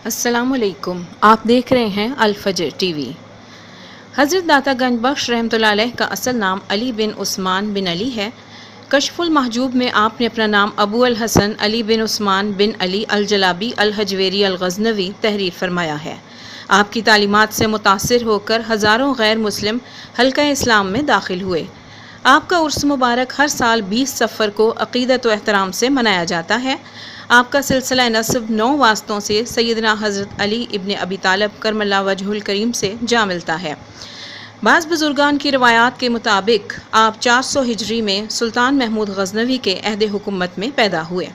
السلام علیکم، آپ دیکھ رہے ہیں الفجر ٹی وی۔ حضرت داتا گنج بخش رحمۃ اللہ علیہ کا اصل نام علی بن عثمان بن علی ہے۔ کشف المحجوب میں آپ نے اپنا نام ابو الحسن علی بن عثمان بن علی الجلابی الحجویری الغزنوی تحریر فرمایا ہے۔ آپ کی تعلیمات سے متاثر ہو کر ہزاروں غیر مسلم حلقہ اسلام میں داخل ہوئے۔ آپ کا عرس مبارک ہر سال 20 صفر کو عقیدت و احترام سے منایا جاتا ہے۔ آپ کا سلسلہ نسب 9 واسطوں سے سیدنا حضرت علی ابن ابی طالب کرم اللہ وجہہ الکریم سے جا ملتا ہے۔ بعض بزرگان کی روایات کے مطابق آپ 400 ہجری میں سلطان محمود غزنوی کے عہد حکومت میں پیدا ہوئے۔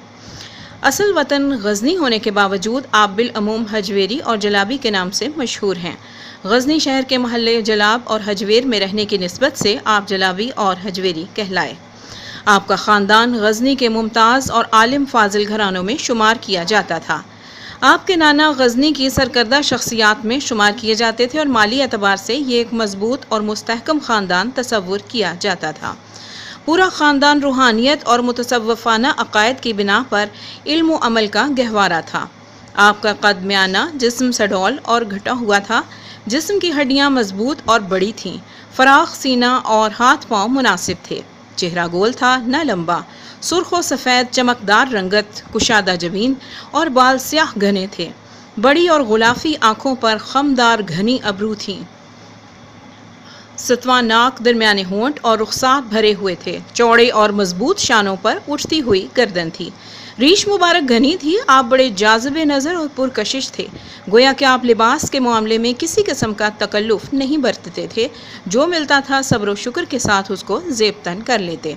اصل وطن غزنی ہونے کے باوجود آپ بالعموم حجویری اور جلابی کے نام سے مشہور ہیں۔ غزنی شہر کے محلے جلاب اور حجویر میں رہنے کی نسبت سے آپ جلابی اور حجویری کہلائے۔ آپ کا خاندان غزنی کے ممتاز اور عالم فاضل گھرانوں میں شمار کیا جاتا تھا۔ آپ کے نانا غزنی کی سرکردہ شخصیات میں شمار کیے جاتے تھے اور مالی اعتبار سے یہ ایک مضبوط اور مستحکم خاندان تصور کیا جاتا تھا۔ پورا خاندان روحانیت اور متصوفانہ عقائد کی بنا پر علم و عمل کا گہوارہ تھا۔ آپ کا قد میانہ، جسم سڈول اور گھٹا ہوا تھا۔ جسم کی ہڈیاں مضبوط اور بڑی تھیں۔ فراخ سینہ اور ہاتھ پاؤں مناسب تھے۔ چہرہ گول تھا نہ لمبا۔ سرخ و سفید چمکدار رنگت، کشادہ جبین اور بال سیاہ گھنے تھے۔ بڑی اور غلافی آنکھوں پر خمدار گھنی ابرو تھیں۔ ستواں ناک، درمیانے ہونٹ اور رخسات بھرے ہوئے تھے۔ چوڑے اور مضبوط شانوں پر اٹھتی ہوئی گردن تھی۔ ریش مبارک گھنی تھی۔ آپ بڑے جاذب نظر اور پرکشش تھے۔ گویا کہ آپ لباس کے معاملے میں کسی قسم کا تکلف نہیں برتتے تھے۔ جو ملتا تھا صبر و شکر کے ساتھ اس کو زیب تن کر لیتے۔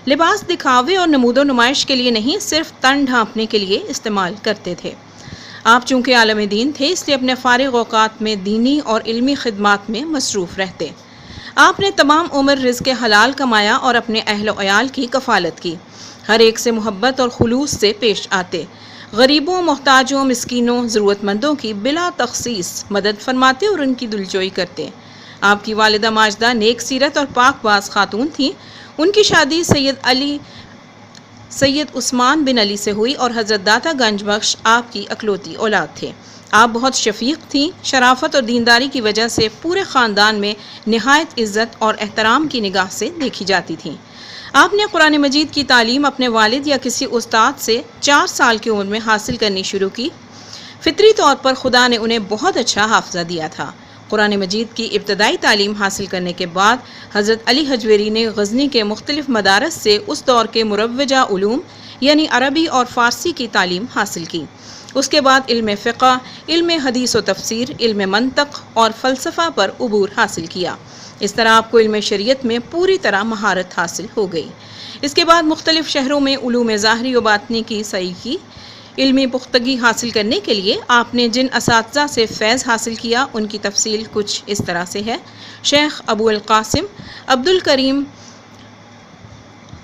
لباس دکھاوے اور نمود و نمائش کے لیے نہیں، صرف تن ڈھانپنے کے لیے استعمال کرتے تھے۔ آپ چونکہ عالم دین تھے، اس لیے اپنے فارغ اوقات میں دینی اور علمی خدمات میں مصروف رہتے۔ آپ نے تمام عمر رزق حلال کمایا اور اپنے اہل و عیال کی کفالت کی۔ ہر ایک سے محبت اور خلوص سے پیش آتے۔ غریبوں، محتاجوں، مسکینوں، ضرورت مندوں کی بلا تخصیص مدد فرماتے اور ان کی دلجوئی کرتے۔ آپ کی والدہ ماجدہ نیک سیرت اور پاک باز خاتون تھیں۔ ان کی شادی سید عثمان بن علی سے ہوئی اور حضرت داتا گنج بخش آپ کی اکلوتی اولاد تھے۔ آپ بہت شفیق تھیں۔ شرافت اور دینداری کی وجہ سے پورے خاندان میں نہایت عزت اور احترام کی نگاہ سے دیکھی جاتی تھیں۔ آپ نے قرآن مجید کی تعلیم اپنے والد یا کسی استاد سے 4 سال کی عمر میں حاصل کرنی شروع کی۔ فطری طور پر خدا نے انہیں بہت اچھا حافظہ دیا تھا۔ قرآن مجید کی ابتدائی تعلیم حاصل کرنے کے بعد حضرت علی حجویری نے غزنی کے مختلف مدارس سے اس دور کے مروجہ علوم یعنی عربی اور فارسی کی تعلیم حاصل کی۔ اس کے بعد علم فقہ، علم حدیث و تفسیر، علم منطق اور فلسفہ پر عبور حاصل کیا۔ اس طرح آپ کو علم شریعت میں پوری طرح مہارت حاصل ہو گئی۔ اس کے بعد مختلف شہروں میں علوم ظاہری و باطنی کی سعی کی۔ علمی پختگی حاصل کرنے کے لیے آپ نے جن اساتذہ سے فیض حاصل کیا ان کی تفصیل کچھ اس طرح سے ہے۔ شیخ ابو القاسم عبد الکریم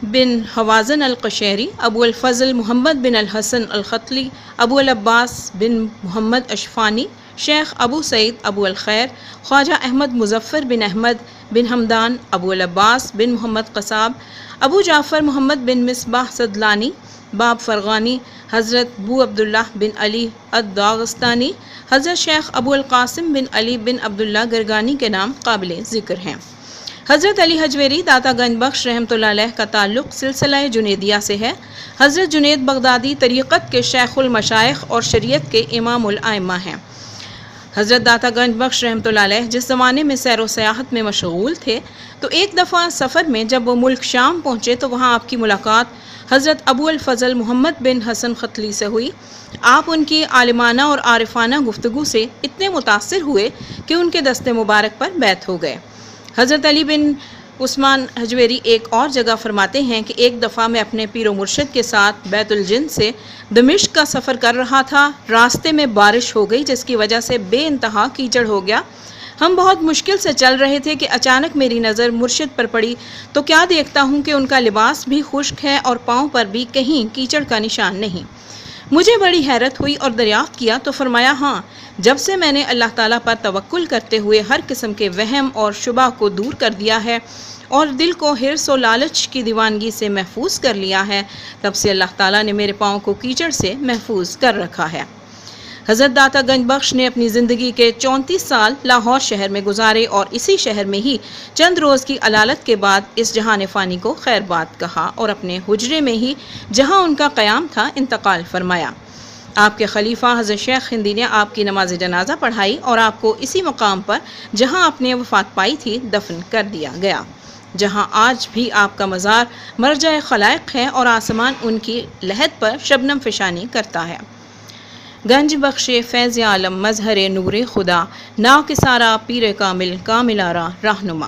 بن حوازن القشیری، ابو الفضل محمد بن الحسن الختلی، ابو العباس بن محمد اشفانی، شیخ ابو سعید ابو الخیر، خواجہ احمد مظفر بن احمد بن حمدان، ابو العباس بن محمد قصاب، ابو جعفر محمد بن مصباح صدلانی، باب فرغانی، حضرت بو عبداللہ بن علی الداغستانی، حضرت شیخ ابو القاسم بن علی بن عبداللہ گرگانی کے نام قابل ذکر ہیں۔ حضرت علی حجویری داتا گنج بخش رحمۃ اللہ علیہ کا تعلق سلسلہ جنیدیہ سے ہے۔ حضرت جنید بغدادی طریقت کے شیخ المشائخ اور شریعت کے امام الائمہ ہیں۔ حضرت داتا گنج بخش رحمۃ اللہ علیہ جس زمانے میں سیر و سیاحت میں مشغول تھے، تو ایک دفعہ سفر میں جب وہ ملک شام پہنچے تو وہاں آپ کی ملاقات حضرت ابو الفضل محمد بن حسن ختلی سے ہوئی۔ آپ ان کی عالمانہ اور عارفانہ گفتگو سے اتنے متاثر ہوئے کہ ان کے دست مبارک پر بیعت ہو گئے۔ حضرت علی بن عثمان حجویری ایک اور جگہ فرماتے ہیں کہ ایک دفعہ میں اپنے پیر و مرشد کے ساتھ بیت الجن سے دمشق کا سفر کر رہا تھا۔ راستے میں بارش ہو گئی جس کی وجہ سے بے انتہا کیچڑ ہو گیا۔ ہم بہت مشکل سے چل رہے تھے کہ اچانک میری نظر مرشد پر پڑی تو کیا دیکھتا ہوں کہ ان کا لباس بھی خشک ہے اور پاؤں پر بھی کہیں کیچڑ کا نشان نہیں۔ مجھے بڑی حیرت ہوئی اور دریافت کیا تو فرمایا، ہاں، جب سے میں نے اللہ تعالیٰ پر توکل کرتے ہوئے ہر قسم کے وہم اور شبہ کو دور کر دیا ہے اور دل کو حرص و لالچ کی دیوانگی سے محفوظ کر لیا ہے، تب سے اللہ تعالیٰ نے میرے پاؤں کو کیچڑ سے محفوظ کر رکھا ہے۔ حضرت داتا گنج بخش نے اپنی زندگی کے 34 سال لاہور شہر میں گزارے اور اسی شہر میں ہی چند روز کی علالت کے بعد اس جہان فانی کو خیر بات کہا اور اپنے حجرے میں ہی جہاں ان کا قیام تھا انتقال فرمایا۔ آپ کے خلیفہ حضرت شیخ ہندی نے آپ کی نماز جنازہ پڑھائی اور آپ کو اسی مقام پر جہاں آپ نے وفات پائی تھی دفن کر دیا گیا، جہاں آج بھی آپ کا مزار مرجع خلائق ہے اور آسمان ان کی لحد پر شبنم فشانی کرتا ہے۔ گنج بخش فیض عالم مظہر نور خدا، ناو کے سارا پیر کامل کامل آرا رہنما۔